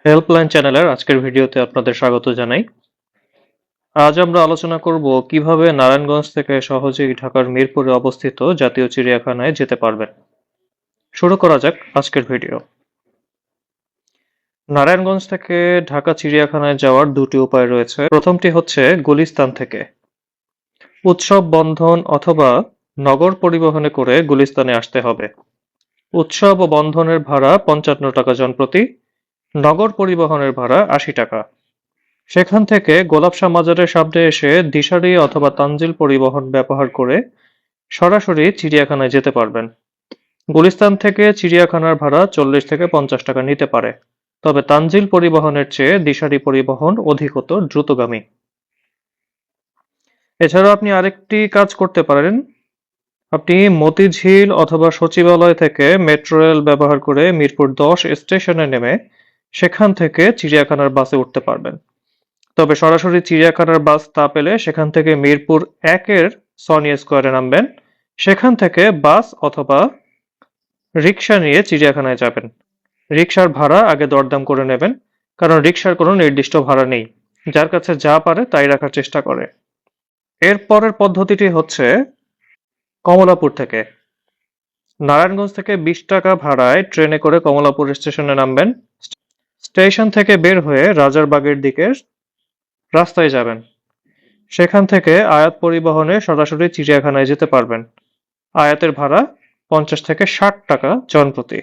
Helpline চ্যানেলের আজকের ভিডিওতে আপনাদের স্বাগত জানাই। আজ আমরা আলোচনা করব কিভাবে নারায়ণগঞ্জ থেকে সহজেই ঢাকার মিরপুরে অবস্থিত জাতীয় চিড়িয়াখানায় যেতে পারবেন। শুরু করা যাক আজকের ভিডিও। নারায়ণগঞ্জ থেকে ঢাকা চিড়িয়াখানায় যাওয়ার দুটি উপায় রয়েছে। প্রথমটি হচ্ছে গুলিস্তান থেকে। উৎসব বন্ধন অথবা নগর পরিবহনে করে গুলিস্তানে আসতে হবে। উৎসব ও বন্ধনের ভাড়া ৫৫ টাকা জনপ্রতি, নগর পরিবহনের ভাড়া ৮০ টাকা। সেখান থেকে গোলাপশাহ মাজারের সামনে এসে দিশারি অথবা তানজিল পরিবহন ব্যবহার করে সরাসরি চিড়িয়াখানায় যেতে পারবেন। গুলিস্তান থেকে চিড়িয়াখানার ভাড়া ৪০ থেকে ৫০ টাকা নিতে পারে, তবে তানজিল পরিবহনের চেয়ে দিশারি পরিবহন অধিকতর দ্রুতগামী। এছাড়াও আপনি আরেকটি কাজ করতে পারেন। আপনি মতিঝিল অথবা সচিবালয় থেকে মেট্রো রেল ব্যবহার করে মিরপুর ১০ স্টেশনে নেমে সেখান থেকে চিড়িয়াখানার বাসে উঠতে পারবেন। তবে সরাসরি চিড়িয়াখানার বাস না পেলে সেখান থেকে মিরপুর ১-এর সনিয়া স্কয়ারে নামবেন। সেখান থেকে বাস অথবা রিক্সা নিয়ে চিড়িয়াখানায় যাবেন। রিক্সার ভাড়া আগে দরদাম করে নেবেন, কারণ রিক্সার কোনো নির্দিষ্ট ভাড়া নেই। যার কাছে যা পারে তাই রাখার চেষ্টা করে। এর পরের পদ্ধতিটি হচ্ছে কমলাপুর থেকে। নারায়ণগঞ্জ থেকে ২০ টাকা ভাড়ায় ট্রেনে করে কমলাপুর স্টেশনে নামবেন। স্টেশন থেকে বের হয়ে রাজারবাগের দিকের রাস্তায় যাবেন। সেখান থেকে আয়াত পরিবহনে সরাসরি চিড়িয়াখানায় যেতে পারবেন। আয়াতের ভাড়া ৫০ থেকে ৬০ টাকা জনপ্রতি।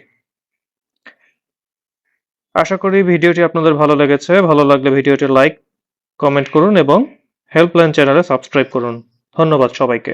আশা করি ভিডিওটি আপনাদের ভালো লেগেছে। ভালো লাগলে ভিডিওটি লাইক, কমেন্ট করুন এবং হেল্পলাইন চ্যানেলে সাবস্ক্রাইব করুন। ধন্যবাদ সবাইকে।